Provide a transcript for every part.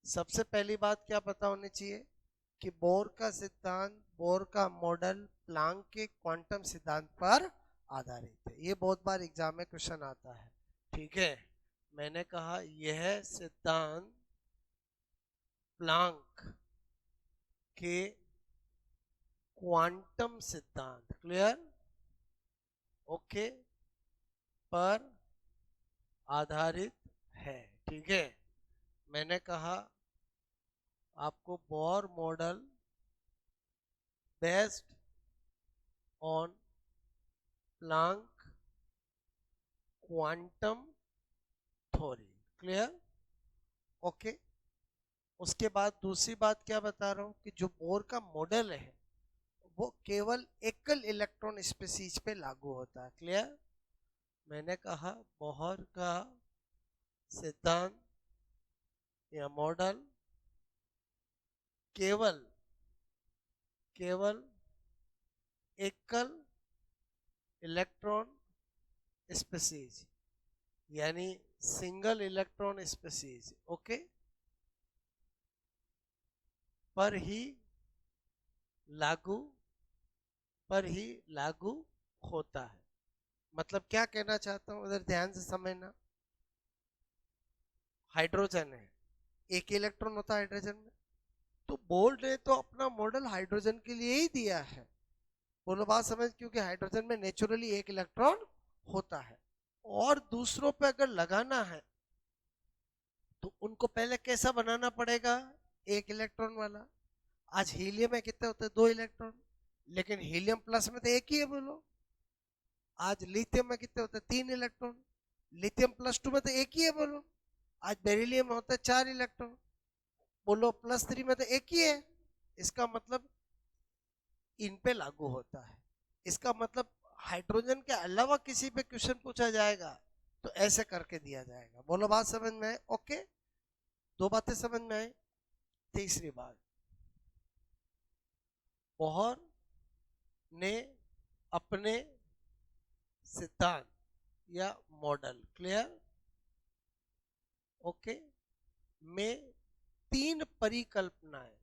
सबसे पहली बात क्या पता होनी चाहिए कि बोर का सिद्धांत, बोर का मॉडल प्लैंक के क्वांटम सिद्धांत पर आधारित है। ये बहुत बार एग्जाम में क्वेश्चन आता है। ठीक है, मैंने कहा यह सिद्धांत प्लैंक के क्वांटम सिद्धांत, क्लियर, ओके, पर आधारित है। ठीक है, मैंने कहा आपको Bohr model based on Planck quantum theory, clear, okay. उसके बाद दूसरी बात क्या बता रहा हूं कि जो बोर का मॉडल है वो केवल एकल इलेक्ट्रॉन स्पीशीज पे लागू होता है, क्लियर। मैंने कहा बोहर का सिद्धांत या मॉडल केवल केवल एकल इलेक्ट्रॉन स्पीशीज यानी सिंगल इलेक्ट्रॉन स्पीशीज, ओके, पर ही लागू पर ही लागू होता है। मतलब क्या कहना चाहता हूं, उधर ध्यान से समझना। हाइड्रोजन है, एक इलेक्ट्रॉन होता है हाइड्रोजन में, तो बोल्ट ने तो अपना मॉडल हाइड्रोजन के लिए ही दिया है। बोलो बात समझ, क्योंकि हाइड्रोजन में नेचुरली एक इलेक्ट्रॉन होता है और दूसरों पे अगर लगाना है तो उनको पहले कैसा बनाना पड़ेगा, एक इलेक्ट्रॉन वाला। आज हीलियम में कितने होते हैं, दो इलेक्ट्रॉन, लेकिन हीलियम प्लस में तो एक ही है, बोलो। आज लिथियम में कितने होते हैं, तीन इलेक्ट्रॉन, लिथियम प्लस टू में तो एक ही है, बोलो। आज बेरिलियम में होता है चार इलेक्ट्रॉन, बोलो प्लस थ्री में तो एक ही है। इसका मतलब इन पे लागू होता है। इसका मतलब हाइड्रोजन के अलावा किसी पे क्वेश्चन पूछा जाएगा तो ऐसे करके दिया जाएगा। बोलो बात समझ में आए, ओके। दो बातें समझ में आए। तीसरी बात, बोहर ने अपने सिद्धांत या मॉडल, क्लियर, ओके, में तीन परिकल्पनाएं,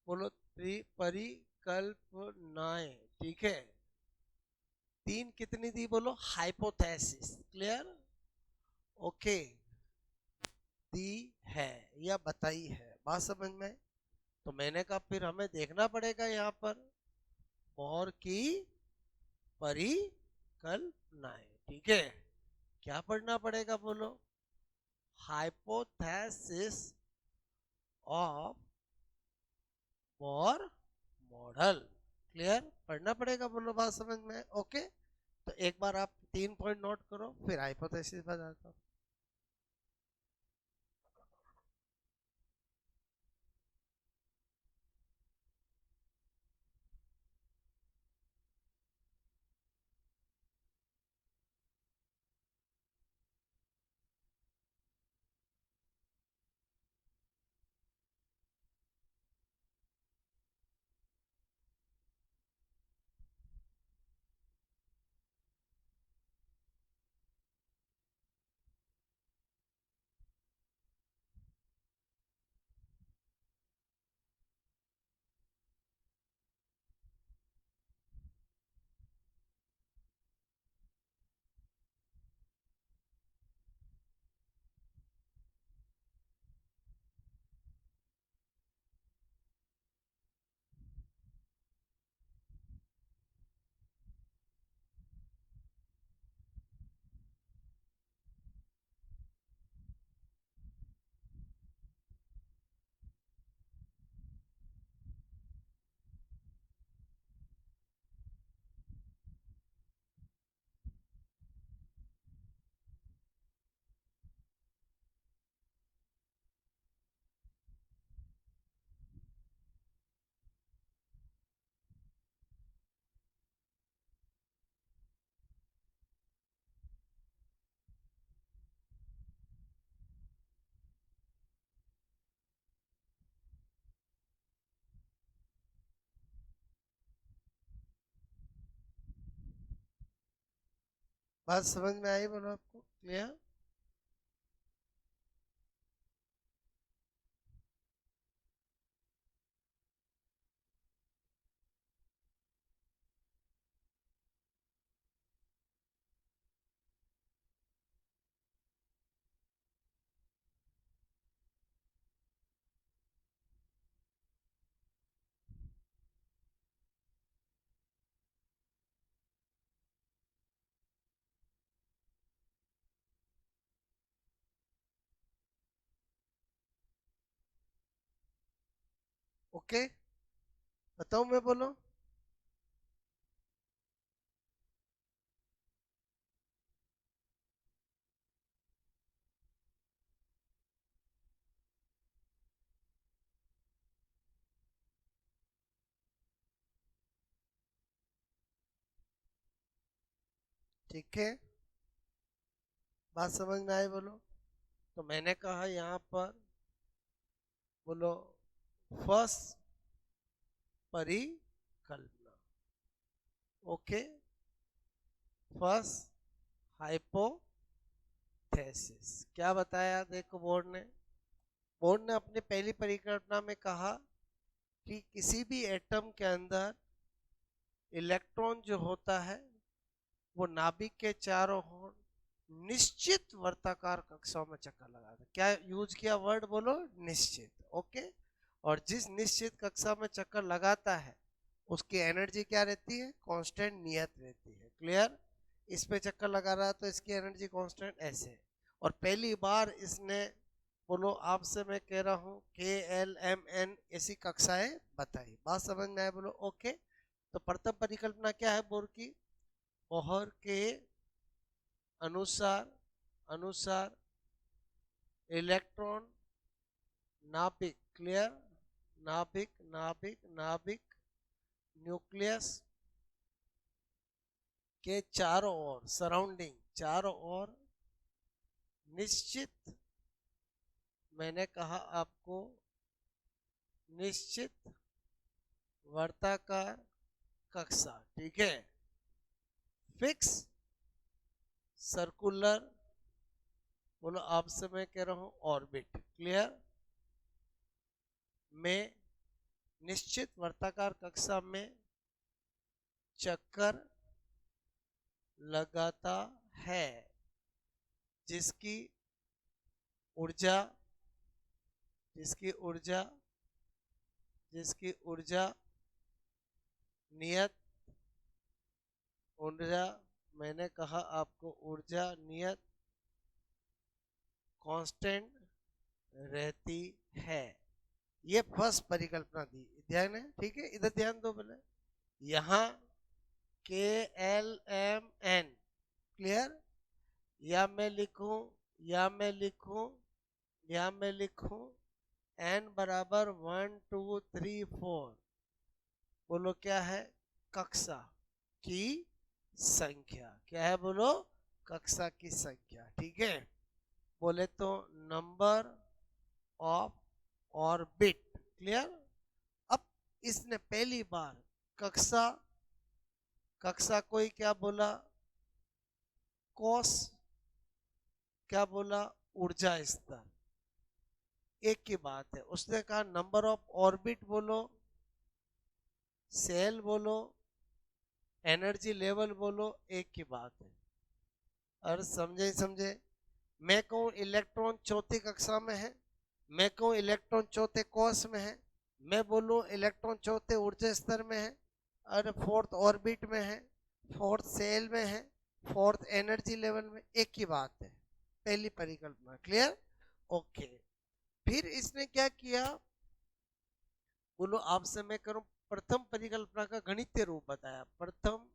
बोलो परिकल्पनाएं, ठीक है। तीन कितनी दी, बोलो, हाइपोथेसिस, क्लियर, ओके, दी है या बताई है। बात समझ में। तो मैंने कहा फिर हमें देखना पड़ेगा यहाँ पर बोहर की परिकल्पनाएं, ठीक है। क्या पढ़ना पड़ेगा, बोलो, hypothesis of Bohr model, clear, पढ़ना पड़ेगा। बोलो बात समझ में, ओके। तो एक बार आप तीन पॉइंट नोट करो, फिर हाइपोथेसिस बताता हूं। बात समझ में आई, बोलो, आपको क्लियर। ओके, बताओ मैं बोलो। ठीक है, बात समझ में आई बोलो। तो मैंने कहा यहाँ पर बोलो फर्स्ट परिकल्पना, ओके, फर्स्ट हाइपोथेसिस। क्या बताया देखो बोर्ड ने अपनी पहली परिकल्पना में कहा कि किसी भी एटम के अंदर इलेक्ट्रॉन जो होता है वो नाभिक के चारों ओर निश्चित वर्ताकार कक्षाओं में चक्कर लगाता है। क्या यूज किया वर्ड बोलो, निश्चित, ओके। और जिस निश्चित कक्षा में चक्कर लगाता है उसकी एनर्जी क्या रहती है, कांस्टेंट, नियत रहती है। क्लियर? इस पे चक्कर लगा रहा है तो इसकी एनर्जी कांस्टेंट ऐसे है। और पहली बार इसने बोलो आपसे मैं कह रहा हूँ KLMN ऐसी कक्षाएं बताई। बात समझ में आए बोलो, ओके। तो प्रथम परिकल्पना क्या है बोर की, बोहर के अनुसार अनुसार इलेक्ट्रॉन नाभिक, क्लियर, नाभिक नाभिक नाभिक न्यूक्लियस के चारों ओर, सराउंडिंग, चारों ओर निश्चित, मैंने कहा आपको निश्चित वर्ताकार कक्षा, ठीक है, फिक्स सर्कुलर, बोलो आपसे मैं कह रहा हूं ऑर्बिट, क्लियर, में निश्चित वर्ताकार कक्षा में चक्कर लगाता है, जिसकी ऊर्जा जिसकी ऊर्जा जिसकी ऊर्जा नियत ऊर्जा, मैंने कहा आपको ऊर्जा नियत कांस्टेंट रहती है। ये फर्स्ट परिकल्पना दी, ध्यान है, ठीक है, इधर ध्यान दो पहले। यहां KLMN, क्लियर, या मैं लिखूं या मैं लिखूं या मैं लिखूं n बराबर 1 2 3 4, बोलो क्या है, कक्षा की संख्या, क्या है बोलो, कक्षा की संख्या, ठीक है। बोले तो नंबर ऑफ ऑर्बिट, क्लियर। अब इसने पहली बार कक्षा कक्षा कोई क्या बोला, कोस, क्या बोला, ऊर्जा स्तर, एक की बात है। उसने कहा नंबर ऑफ ऑर्बिट बोलो, सेल बोलो, एनर्जी लेवल बोलो, एक की बात है। और समझे समझे, मैं कहूं इलेक्ट्रॉन चौथी कक्षा में है, मैं कहूं इलेक्ट्रॉन चौथे कोष में है, मैं बोलूं इलेक्ट्रॉन चौथे ऊर्जा स्तर में है, और फोर्थ ऑर्बिट में है, फोर्थ सेल में है, फोर्थ एनर्जी लेवल में, एक ही बात है। पहली परिकल्पना, क्लियर, ओके। फिर इसने क्या किया बोलो आपसे मैं करूं, प्रथम परिकल्पना का गणितीय रूप बताया, प्रथम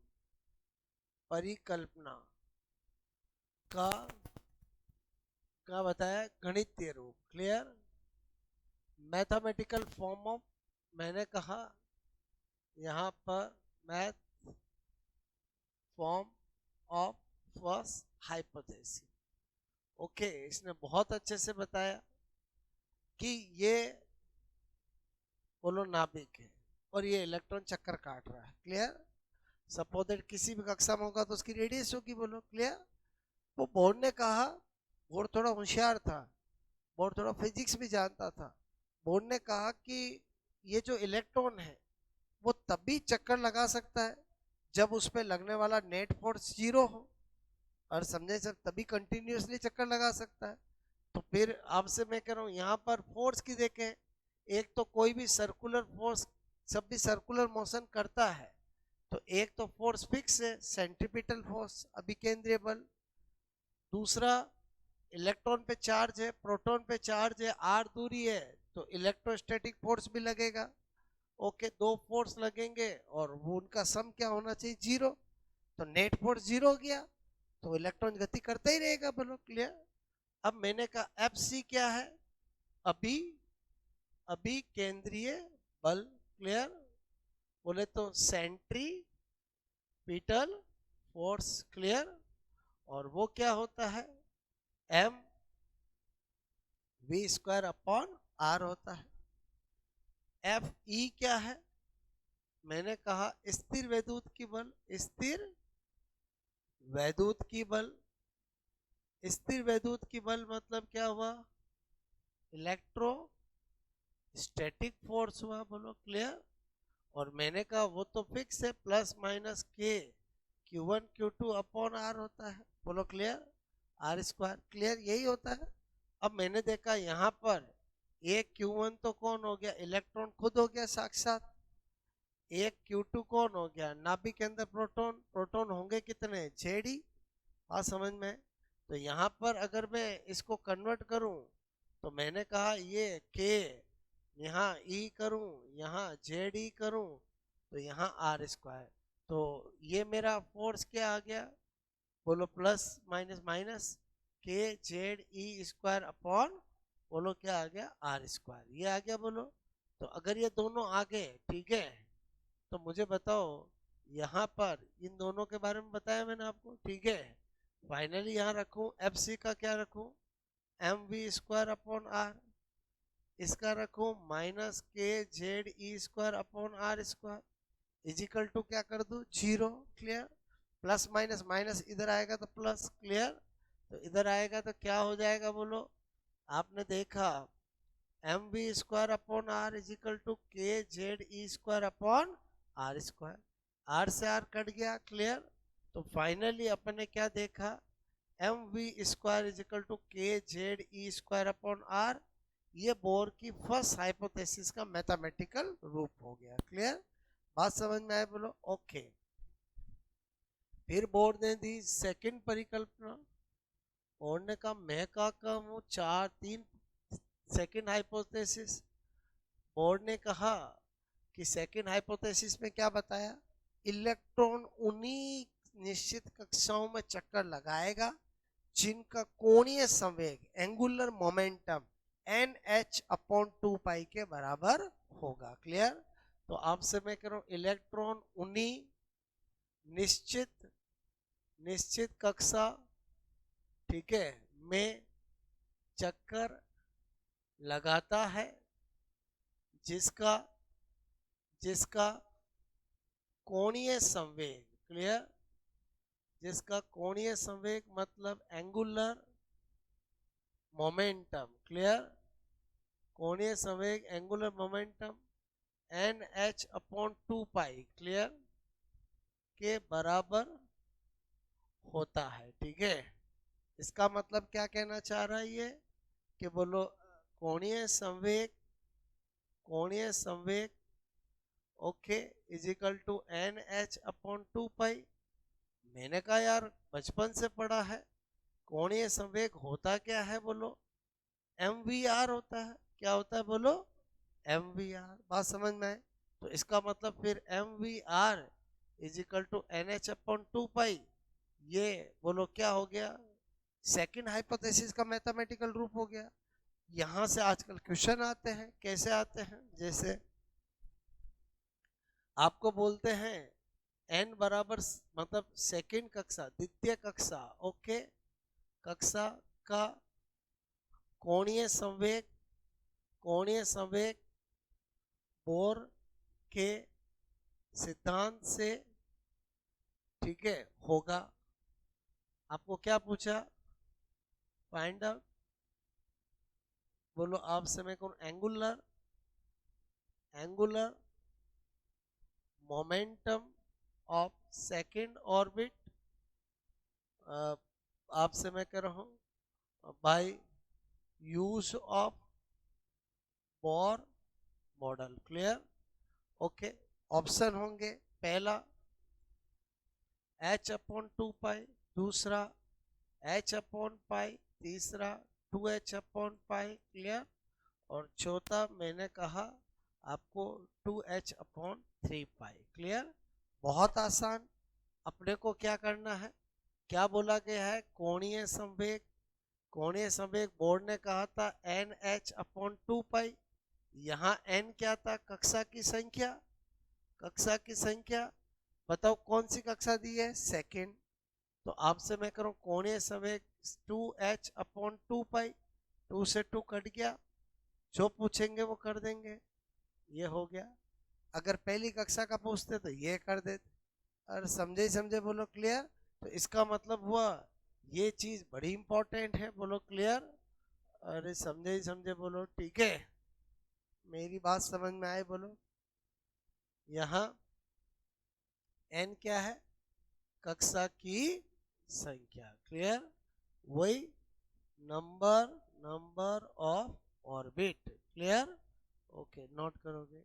परिकल्पना का बताया गणितीय रूप, क्लियर, मैथमेटिकल फॉर्म ऑफ, मैंने कहा यहाँ पर math form of first hypothesis, okay. इसने बहुत अच्छे से बताया कि ये बोलो नाभिक है और ये इलेक्ट्रॉन चक्कर काट रहा है, क्लियर। सपोज दैट किसी भी कक्षा में होगा तो उसकी रेडियस होगी, बोलो, क्लियर। वो बोर्ड ने कहा, बोर्ड थोड़ा होशियार था, बोर्ड थोड़ा फिजिक्स भी जानता था। बोर्ड ने कहा कि ये जो इलेक्ट्रॉन है वो तभी चक्कर लगा सकता है जब उस पर लगने वाला नेट फोर्स 0 हो, और समझे सर, तभी कंटिन्यूसली चक्कर लगा सकता है। तो फिर आपसे मैं कह रहा हूँ यहाँ पर फोर्स की देखें, एक तो कोई भी सर्कुलर फोर्स, सब भी सर्कुलर मोशन करता है, तो एक तो फोर्स फिक्स है, सेंट्रीपिटल फोर्स, अभिकेंद्रीय बल। दूसरा, इलेक्ट्रॉन पे चार्ज है, प्रोटॉन पे चार्ज है, r दूरी है, तो इलेक्ट्रोस्टैटिक फोर्स भी लगेगा। ओके, दो फोर्स लगेंगे और वो उनका सम क्या होना चाहिए, 0। तो नेट फोर्स 0 हो गया, तो इलेक्ट्रॉन गति करता ही रहेगा। बोलो क्लियर। अब मैंने कहा एफ सी क्या है, अभी अभी केंद्रीय बल। क्लियर। बोले तो सेंट्रीपिटल फोर्स। क्लियर। और वो क्या होता है, m we square upon r होता है। एफ ई क्या है, मैंने कहा स्थिर वैद्युत की बल। स्थिर वैद्युत की बल, स्थिर वैद्युत की बल मतलब क्या हुआ, इलेक्ट्रोस्टैटिक फोर्स हुआ। बोलो क्लियर। और मैंने कहा वो तो फिक्स है, प्लस माइनस के Q1 Q2 अपॉन आर होता है। बोलो क्लियर, आर स्क्वायर। क्लियर, यही होता है। अब मैंने देखा यहाँ पर एक Q1 तो कौन हो गया, इलेक्ट्रॉन खुद हो गया साक्षात। एक Q2 कौन हो गया, नाभिक के अंदर प्रोटॉन। प्रोटॉन होंगे कितने, जेडी। बात समझ में। तो यहाँ पर अगर मैं इसको कन्वर्ट करूं तो मैंने कहा ये के यहाँ ई करूं, यहाँ जेड ई करूं, तो यहाँ आर स्क्वायर। तो ये मेरा फोर्स क्या आ गया, बोलो plus minus minus K Z E square upon, बोलो क्या आ गया, आर स्क्वायर। ये आ गया। बोलो तो अगर ये दोनों आ गए, ठीक है, तो मुझे बताओ यहाँ पर इन दोनों के बारे में बताया मैंने आपको, ठीक है। फाइनली यहाँ रखूं एफ सी का क्या रखूं, M we square upon R. इसका रखूं minus K Z E square upon R square equal to क्या कर दूं, 0। क्लियर। प्लस माइनस माइनस इधर आएगा तो प्लस। क्लियर। तो इधर आएगा तो क्या हो जाएगा, बोलो आपने देखा M we square upon R is equal to K Z E square upon R square. R से आर कट गया। क्लियर। तो फाइनली अपन ने क्या देखा, M we square equal to K Z E square upon R. ये बोर की first hypothesis का मैथमेटिकल रूप हो गया। क्लियर, बात समझ में आए, बोलो ओके। फिर बोर्ड ने दी सेकंड परिकल्पना। बोर्ड ने कहा मैं का कहूं चार तीन सेकंड हाइपोथेसिस। बोर्ड ने कहा कि सेकंड हाइपोथेसिस में क्या बताया, इलेक्ट्रॉन उन्हीं निश्चित कक्षाओं में चक्कर लगाएगा जिनका कोणीय संवेग, angular momentum n h upon 2 pi के बराबर होगा। क्लियर। तो आपसे मैं कह रहा हूं इलेक्ट्रॉन उन्हीं निश्चित कक्षा, ठीक है, में चक्कर लगाता है जिसका जिसका कोणीय संवेग। क्लियर। जिसका कोणीय संवेग मतलब एंगुलर मोमेंटम। क्लियर। कोणीय संवेग angular momentum n h upon 2 pi, clear, के बराबर होता है। ठीक है। इसका मतलब क्या कहना चाह रहा है ये, कि बोलो कोणीय संवेग okay is equal to n h upon 2 pi. मैंने कहा यार बचपन से पढ़ा है, कोणीय संवेग होता क्या है, बोलो एम वी आर होता है। क्या होता है, बोलो एम वी आर। बात समझ में आए। तो इसका मतलब फिर m v r is equal to n h upon 2 pi, ये बोलो क्या हो गया, सेकंड हाइपोथेसिस का मैथमेटिकल रूप हो गया। यहां से आजकल क्वेश्चन आते हैं। कैसे आते हैं, जैसे आपको बोलते हैं एन बराबर मतलब सेकंड कक्षा, द्वितीय कक्षा, ओके, कक्षा का कोणीय संवेग बोर के सिद्धांत से, ठीक है, होगा। आपको क्या पूछा, फाइंड आउट, बोलो आपसे मैं कौन, angular momentum of second orbit, आपसे मैं कह रहा हूं by use of Bohr model. Clear. Okay. Option होंगे, पहला h अपॉन 2 पाई, दूसरा h अपॉन पाई, तीसरा 2h अपॉन पाई। क्लियर। और चौथा मैंने कहा आपको 2h/3 पाई। क्लियर? बहुत आसान। अपने को क्या करना है, क्या बोला गया है, कोणीय संवेग। कोणीय संवेग बोर्ड ने कहा था NH/2 पाई। यहाँ n क्या था, कक्षा की संख्या। कक्षा की संख्या बताओ कौन सी कक्षा दी है, सेकंड। तो आपसे मैं करूं कोणीय संवेग 2h/2 पाई। 2 से 2 कट गया, जो पूछेंगे वो कर देंगे। ये हो गया। अगर पहली कक्षा का पूछते तो ये कर देते। और समझे समझे बोलो क्लियर। तो इसका मतलब हुआ ये चीज बड़ी इंपॉर्टेंट है, बोलो क्लियर। अरे समझे ही समझे बोलो ठीक है। मेरी बात समझ में आए बोलो। यहाँ n क्या है, कक्षा की संख्या। क्लियर? वही number number of orbit. Clear? Okay, note करोगे।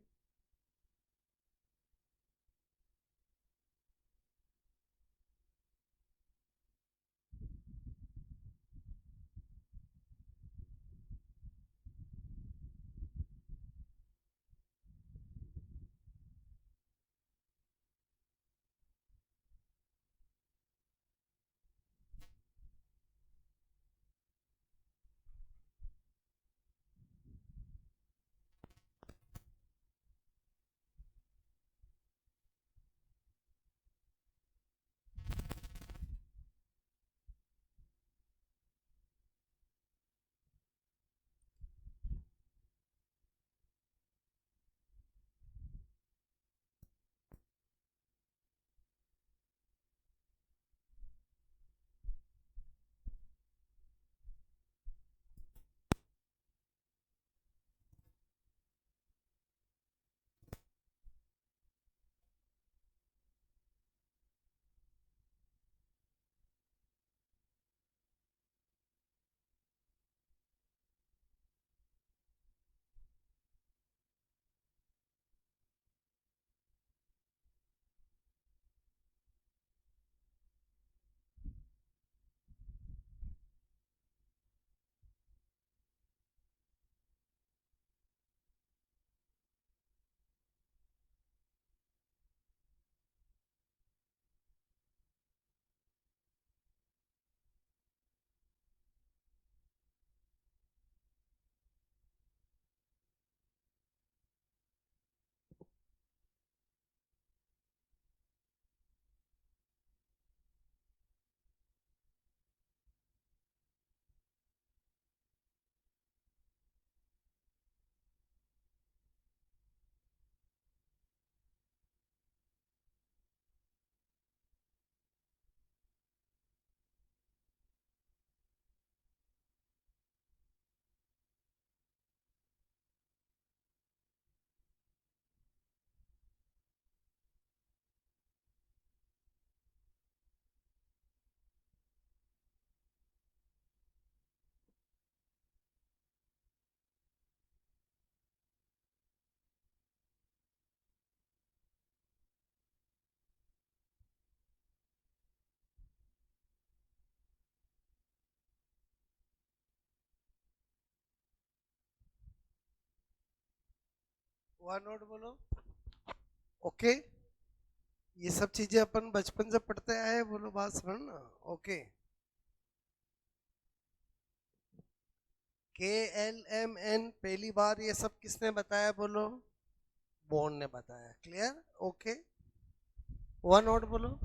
वन नोट बोलो। ओके, ये सब चीजें अपन बचपन से पढ़ते आए हैं, बोलो बात समझना। ओके, KLMN पहली बार ये सब किसने बताया बोलो, बोर्न ने बताया। क्लियर? ओके, वन नोट बोलो।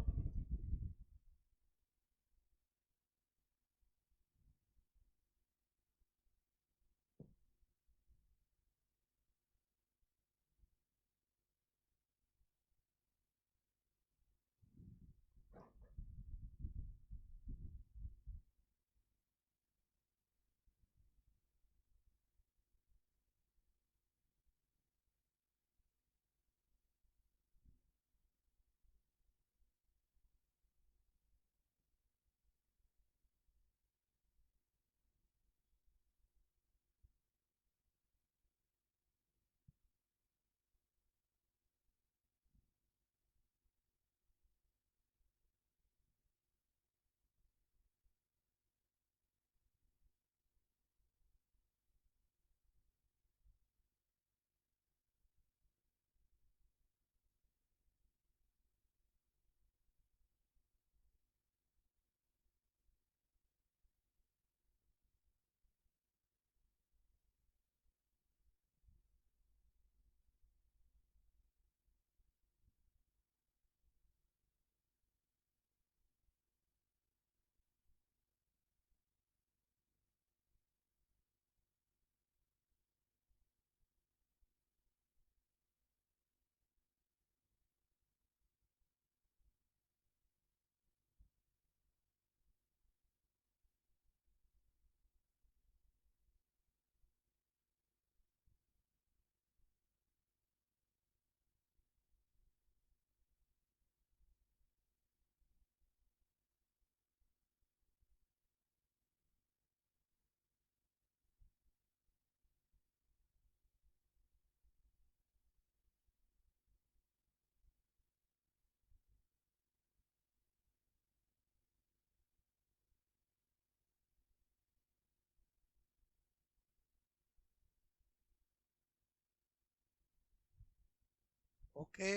ओके,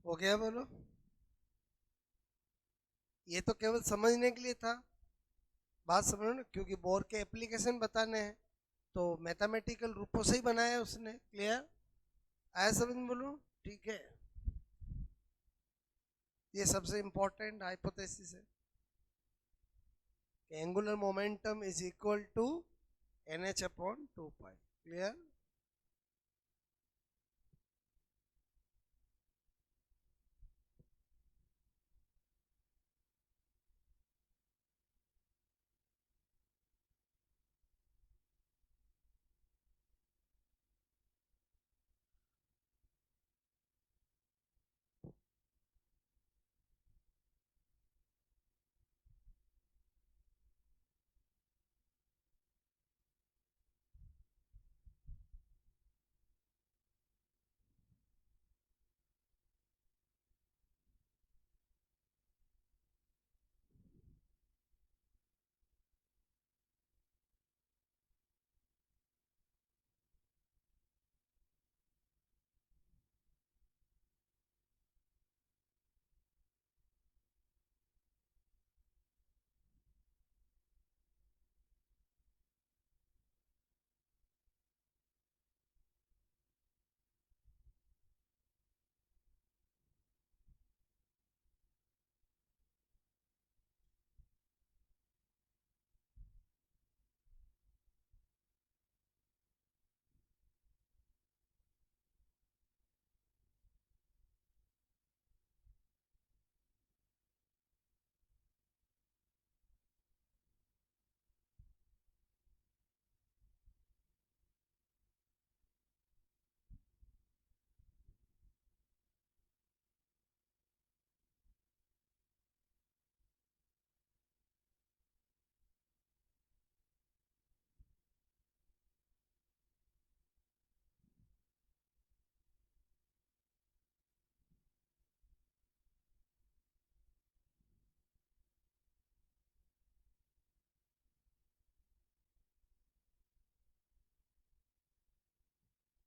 हो गया बोलो। ये तो केवल समझने के लिए था, बात समझो ना, क्योंकि बोर के एप्लीकेशन बताने हैं तो मैथमेटिकल रूपों से ही बनाया है उसने। क्लियर? आया समझ में बोलो? ठीक है, ये सबसे इंपॉर्टेंट हाइपोथेसिस है कि angular momentum is equal to NH upon 2 pi. Clear?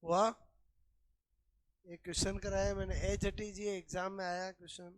वाह, ये क्वेश्चन कराया मैंने, HT जी एग्जाम में आया क्वेश्चन।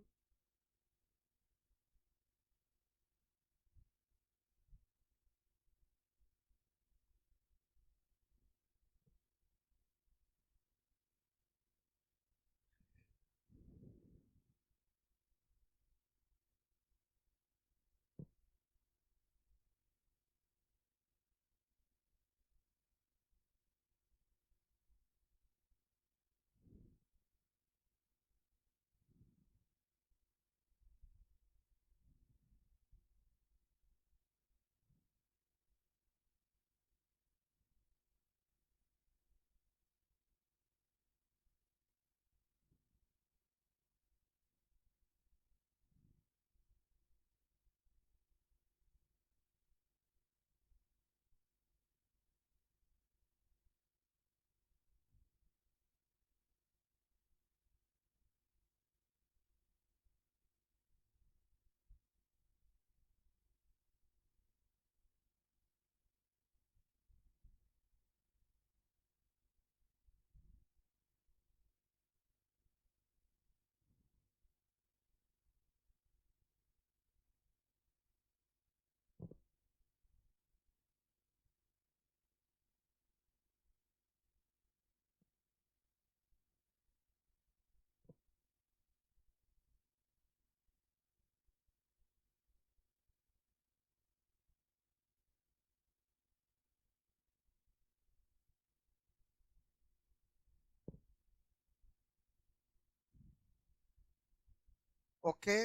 ओके,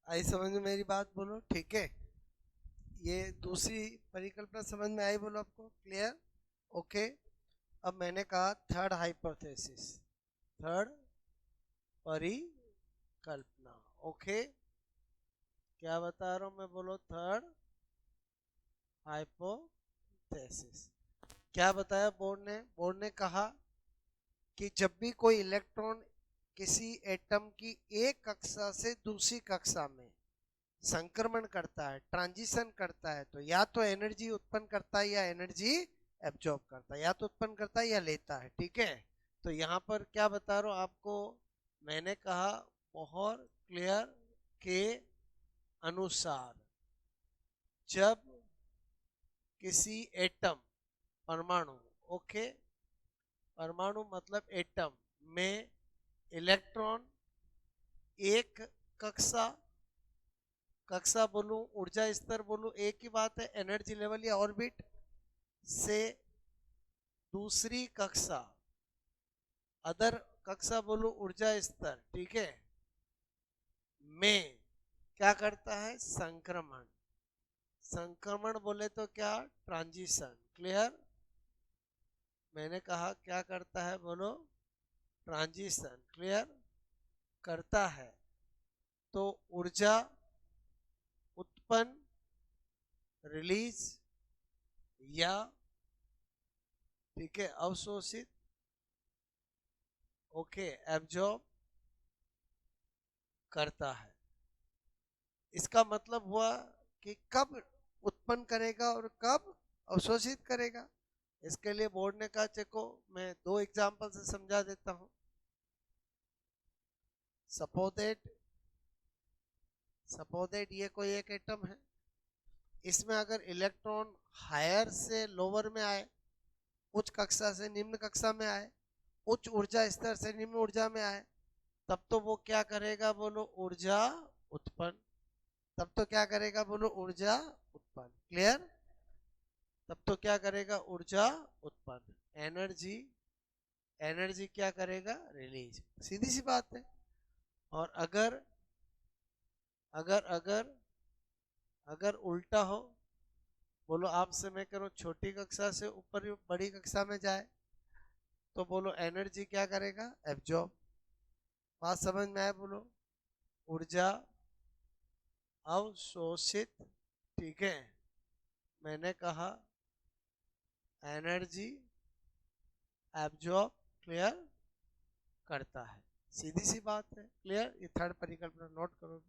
आई समझ में मेरी बात? बोलो ठीक है। ये दूसरी परिकल्पना समझ में आई? बोलो आपको क्लियर? ओके। अब मैंने कहा थर्ड हाइपोथेसिस, थर्ड परिकल्पना। ओके, क्या बता रहा हूं मैं? बोलो थर्ड हाइपोथेसिस। क्या बताया बोर्ड ने? बोर्ड ने कहा कि जब भी कोई इलेक्ट्रॉन किसी एटम की एक कक्षा से दूसरी कक्षा में संक्रमण करता है, ट्रांजिशन करता है, तो या तो एनर्जी उत्पन्न करता है या एनर्जी एब्जॉर्ब करता है, या तो उत्पन्न करता है या लेता है। ठीक है, तो यहाँ पर क्या बता रहा हूँ आपको? मैंने कहा मोहर क्लियर के अनुसार जब किसी एटम, परमाणु, ओके, परमाणु मतलब एटम में इलेक्ट्रॉन एक कक्षा, कक्षा बोलूं ऊर्जा स्तर बोलूं एक ही बात है, एनर्जी लेवल या ऑर्बिट से दूसरी कक्षा, अदर कक्षा बोलूं ऊर्जा स्तर, ठीक है, में क्या करता है? संक्रमण। संक्रमण बोले तो क्या? ट्रांजिशन। क्लियर? मैंने कहा क्या करता है? बोलो ट्रांजिशन। क्लियर? करता है तो ऊर्जा उत्पन्न, रिलीज या, ठीक है, अवशोषित, ओके, एब्जॉर्ब करता है। इसका मतलब हुआ कि कब उत्पन्न करेगा और कब अवशोषित करेगा। इसके लिए बोर्ड ने कहा, चेको मैं दो एग्जांपल से समझा देता हूं। सपोज दैट ये कोई एक एटम है, इसमें अगर इलेक्ट्रॉन हायर से लोअर में आए, उच्च कक्षा से निम्न कक्षा में आए, उच्च ऊर्जा स्तर से निम्न ऊर्जा में आए, तब तो वो क्या करेगा? बोलो ऊर्जा उत्पन्न। तब तो क्या करेगा? बोलो ऊर्जा उत्पन्न। क्लियर? तब तो क्या करेगा? ऊर्जा उत्पन्न। एनर्जी, एनर्जी क्या करेगा? रिलीज। सीधी सी बात है। और अगर अगर अगर अगर उल्टा हो, बोलो आपसे मैं करूं छोटी कक्षा से ऊपर बड़ी कक्षा में जाए, तो बोलो एनर्जी क्या करेगा? एब्जॉर्ब। बात समझ में आए? बोलो ऊर्जा अवशोषित, ठीक है, मैंने कहा एनर्जी एब्जॉर्ब, क्लियर, करता है। सीधी सी बात है। क्लियर? ये थर्ड परिकल्पना नोट करो।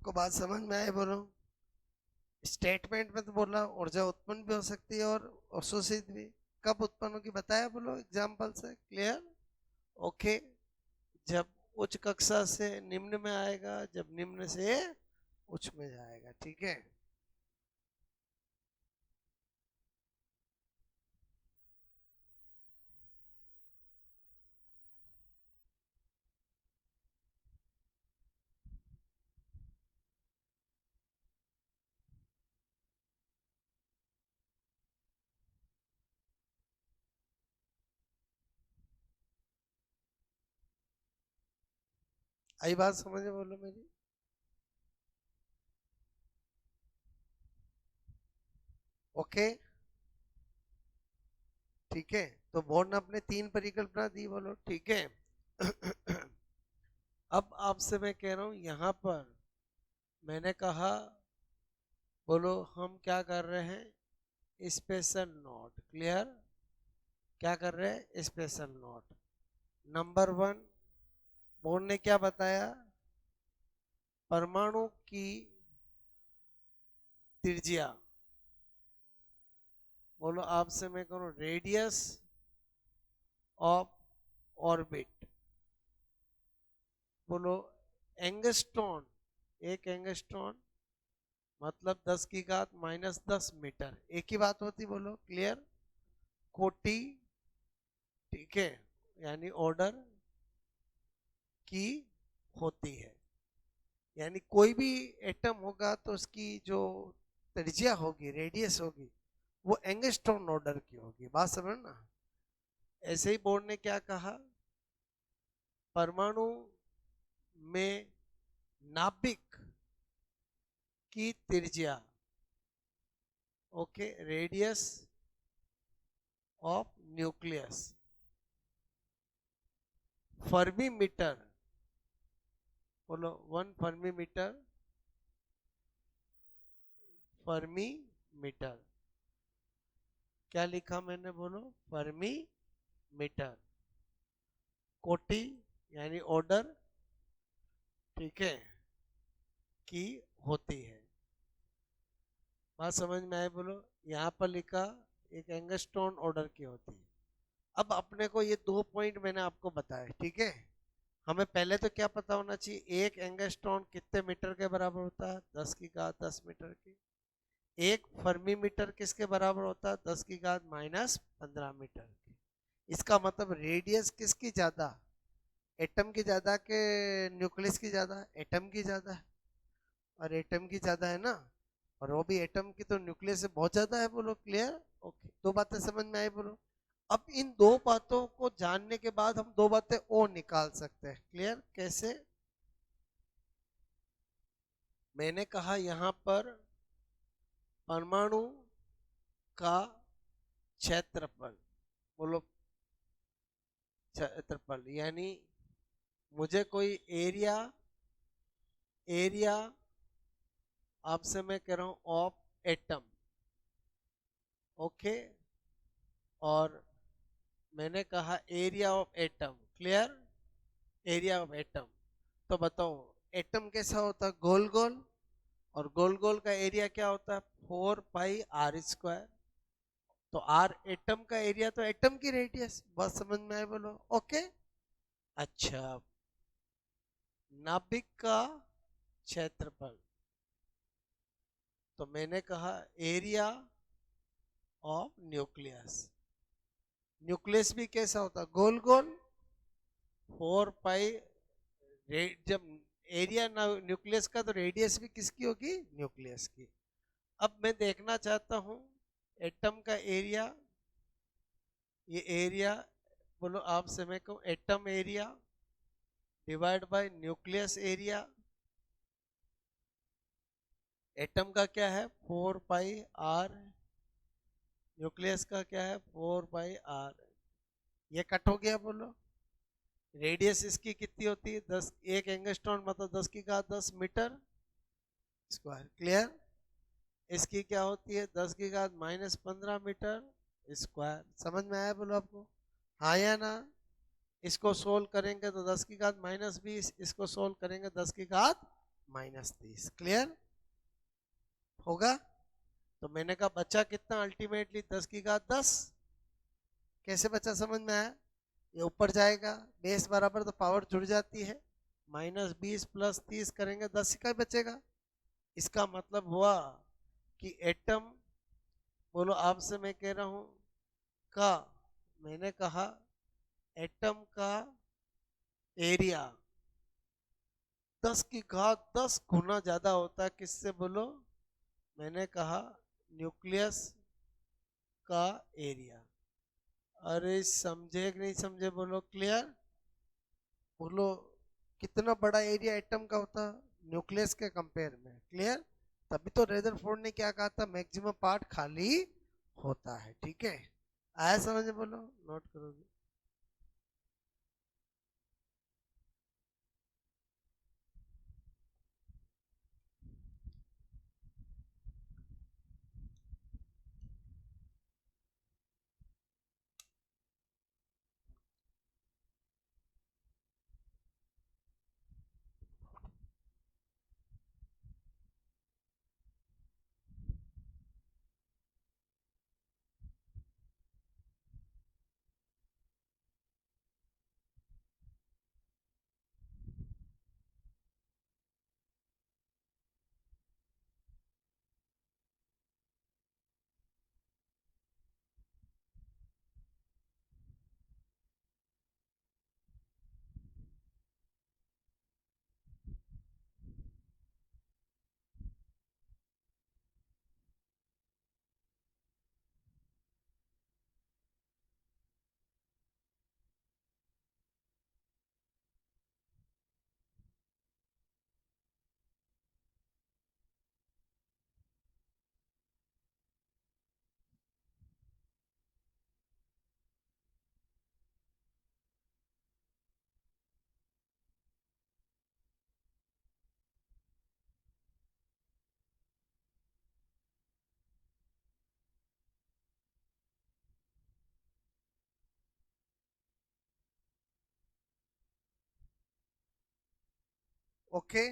आपको बात समझ में आए बोलो? स्टेटमेंट में तो बोला ऊर्जा उत्पन्न भी हो सकती है और अवशोषित भी। कब उत्पन्न होगी बताया बोलो एग्जाम्पल से। क्लियर? ओके। जब उच्च कक्षा से निम्न में आएगा, जब निम्न से उच्च में जाएगा। ठीक है। आई बात समझ में बोलो मेरी? ओके। ठीक है। तो बोर्ड ने अपने 3 परिकल्पना दी बोलो। ठीक है। अब आपसे मैं कह रहा हूं यहां पर मैंने कहा बोलो हम क्या कर रहे हैं, स्पेशल नोट। क्लियर? क्या कर रहे हैं? Special note. नंबर 1, बोर्ड ने क्या बताया? परमाणु की त्रिज्या। बोलो आपसे मैं करूं रेडियस ऑफ ऑर्बिट। बोलो एंगस्ट्रॉन, एक एंगस्ट्रॉन मतलब 10 की घात -10 मीटर। एक ही बात होती। बोलो क्लियर? कोटि, ठीक है, यानी ऑर्डर की होती है। यानी कोई भी एटम होगा तो उसकी जो त्रिज्या होगी, रेडियस होगी, वो एंगस्ट्रॉन ऑर्डर की होगी। बात समझना। ऐसे ही बोर्ड ने क्या कहा? परमाणु में नाभिक की त्रिज्या, okay, radius of nucleus, fermi metre. बोलो 1 फर्मी मीटर, फर्मी मीटर। क्या लिखा मैंने? बोलो फर्मी मीटर। कोटि यानी ऑर्डर, ठीक है, की होती है। बात समझ में आए बोलो? यहाँ पर लिखा एक एंगस्ट्रॉन ऑर्डर की होती है। अब अपने को ये 2 पॉइंट मैंने आपको बताए। ठीक है। हमें पहले तो क्या पता होना चाहिए, एक एंगस्ट्रॉन कितने मीटर के बराबर होता है? 10 की घात 10 मीटर की। एक फर्मी मीटर किसके बराबर होता है? 10 की घात -15 मीटर की। इसका मतलब रेडियस किसकी ज्यादा? एटम की ज्यादा के न्यूक्लियस की ज्यादा? एटम की ज्यादा है। और एटम की ज्यादा है ना, और वो भी एटम की तो न्यूक्लियस से बहुत ज्यादा है। बोलो क्लियर? ओके। 2 बातें समझ में आई बोलो? अब इन 2 बातों को जानने के बाद हम 2 बातें और निकाल सकते हैं। क्लियर? कैसे? मैंने कहा यहां पर परमाणु का क्षेत्रफल। बोलो क्षेत्रफल यानी मुझे कोई एरिया, एरिया आपसे मैं कह रहा हूं ऑफ एटम, ओके, और मैंने कहा area of atom. Clear? Area of atom. तो बताओ एटम कैसा होता है? गोल गोल। और गोल गोल का एरिया क्या होता है? 4πr²। तो आर एटम का एरिया तो एटम की रेडियस। बस समझ में आए बोलो? ओके। अच्छा, नाभिक का क्षेत्रफल। तो मैंने कहा एरिया ऑफ न्यूक्लियस। न्यूक्लियस भी कैसा होता? गोल गोल। 4 पाई, जब एरिया न्यूक्लियस का तो रेडियस भी किसकी होगी? न्यूक्लियस की। अब मैं देखना चाहता हूं एटम का एरिया। ये एरिया बोलो आपसे मैं कहूं atom area divide by nucleus area. Atom का क्या है? 4πr। न्यूक्लियस का क्या है? 4πr। ये कट हो गया। बोलो रेडियस इसकी कितनी होती है? 10। एक एंगस्ट्रॉन मतलब 10 की घात 10 मीटर स्क्वायर। क्लियर? इसकी क्या होती है? 10 की घात -15 मीटर स्क्वायर। समझ में आया बोलो आपको? हाँ या ना? इसको सोल्व करेंगे तो 10 की घात -20, इसको सोल्व करेंगे 10 की घात -30। क्लियर होगा? तो मैंने कहा बचा कितना अल्टीमेटली 10 की घात 10। कैसे बचा समझ में आया? ये ऊपर जाएगा, बेस बराबर तो पावर जुड़ जाती है, -20 + 30 करेंगे 10 का बचेगा। इसका मतलब हुआ कि एटम, बोलो आपसे मैं कह रहा हूं का, मैंने कहा एटम का एरिया 10 की घात 10 गुना ज्यादा होता है किससे बोलो? मैंने कहा न्यूक्लियस का एरिया। अरे समझे कि नहीं समझे? बोलो क्लियर? बोलो कितना बड़ा एरिया एटम का होता न्यूक्लियस के कंपेयर में? क्लियर? तभी तो रेदरफोर्ड ने क्या कहा था, मैक्सिमम पार्ट खाली होता है। ठीक है, आया समझ में? बोलो, नोट करोगे? ओके,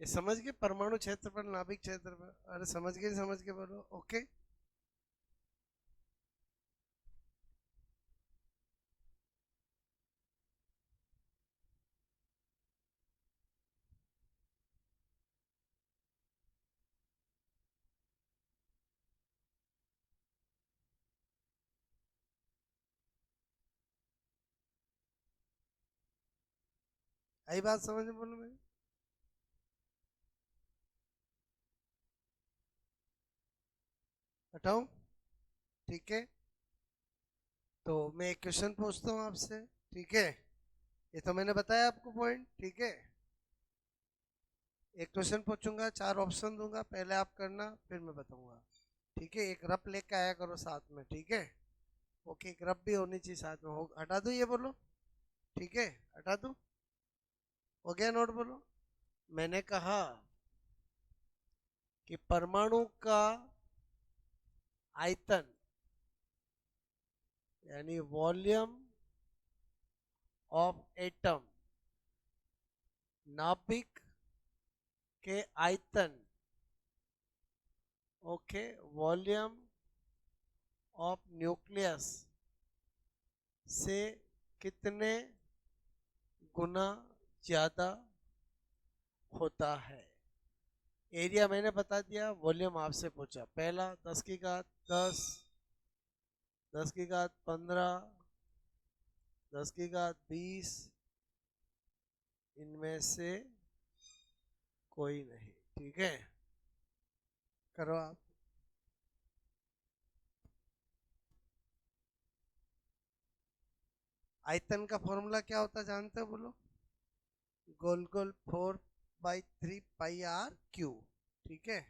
ये समझ गए? परमाणु क्षेत्रफल, नाभिक क्षेत्रफल, अरे समझ गए? समझ के बोलो ओके। आई बात समझ में? बोलो मैं हटाऊं? ठीक है, तो मैं एक क्वेश्चन पूछता हूँ आपसे। ठीक है, ये तो मैंने बताया आपको पॉइंट। ठीक है, एक क्वेश्चन पूछूंगा, 4 ऑप्शन दूंगा, पहले आप करना फिर मैं बताऊंगा। ठीक है, एक रफ लेके आया करो साथ में। ठीक है, ओके, एक रफ भी होनी चाहिए साथ में। हो, हटा दो ये, बोलो ठीक है, हटा दूं? हो गया नोट? बोलो। मैंने कहा कि परमाणु का आयतन यानी वॉल्यूम ऑफ एटम नाभिक के आयतन, ओके, वॉल्यूम ऑफ न्यूक्लियस से कितने गुना ज्यादा होता है? एरिया मैंने बता दिया, वॉल्यूम आपसे पूछा। पहला 10 की घात 10, 10 की घात 15, 10 की घात 20, इनमें से कोई नहीं। ठीक है, करो आप। आयतन का फॉर्मूला क्या होता है जानते हो? बोलो। गोल गोल 4/3 πr क्यू। ठीक है,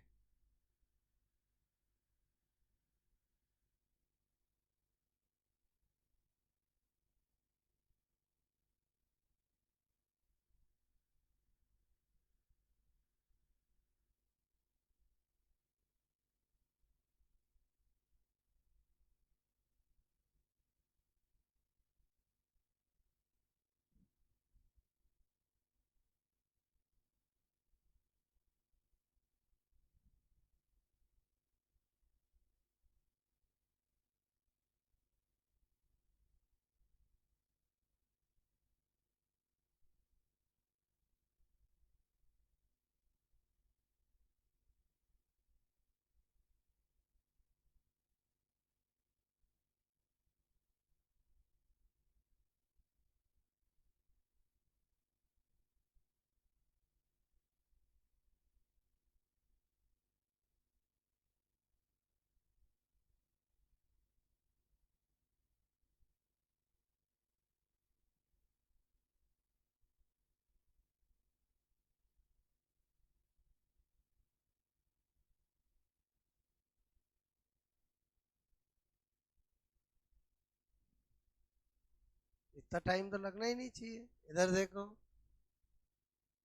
इतना टाइम तो लगना ही नहीं चाहिए। इधर देखो,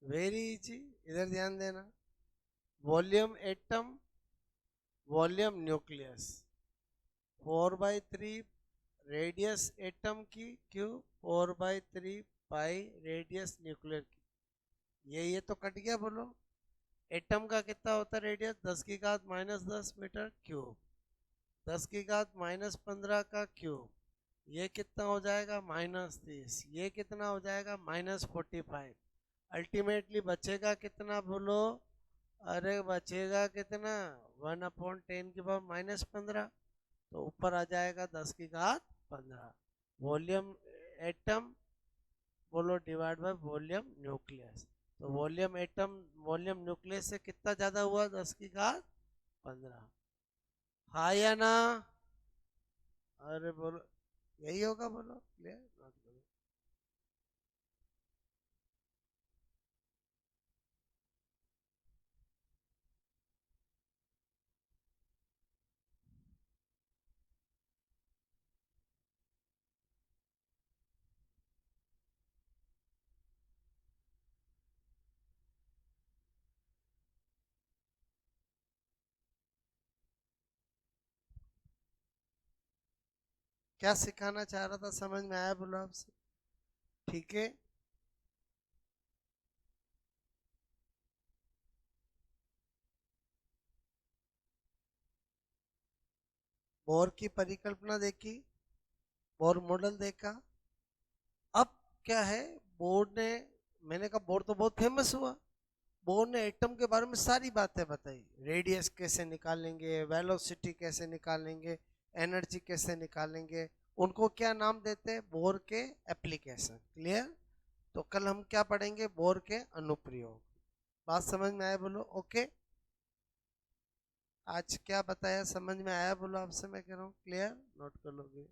वेरी इजी, इधर ध्यान देना। Volume atom, volume nucleus, 4/3 radius atom की क्यूब, 4/3 पाई रेडियस न्यूक्लियर की। ये तो कट गया। बोलो, एटम का कितना होता है रेडियस? 10 की घात -10 मीटर क्यूब, 10 की घात -15 का क्यूब। ये कितना हो जाएगा? -30। ये कितना हो जाएगा? -45। अल्टीमेटली बचेगा कितना? बोलो। अरे बचेगा कितना? 1/10⁻⁻15। तो ऊपर आ जाएगा 10 की घात 15। वॉल्यूम एटम, बोलो, डिवाइड बाय वॉल्यूम न्यूक्लियस। तो वॉल्यूम एटम वॉल्यूम न्यूक्लियस से कितना ज्यादा हुआ? 10 की घात 15। हाँ या ना? अरे बोलो, यही होगा। बोलो, क्लियर? क्या सिखाना चाह रहा था? समझ में आया? बोलो आपसे। ठीक है, बोर की परिकल्पना देखी, बोर मॉडल देखा। अब क्या है, बोर ने, मैंने कहा बोर तो बहुत फेमस हुआ। बोर ने एटम के बारे में सारी बातें बताई। रेडियस कैसे निकालेंगे, वेलोसिटी कैसे निकालेंगे, एनर्जी कैसे निकालेंगे। उनको क्या नाम देते हैं? बोर के एप्लीकेशन। क्लियर? तो कल हम क्या पढ़ेंगे? बोर के अनुप्रयोग। बात समझ में आया? बोलो ओके। आज क्या बताया समझ में आया? बोलो आपसे मैं कह रहा हूँ। क्लियर? नोट कर लोगे?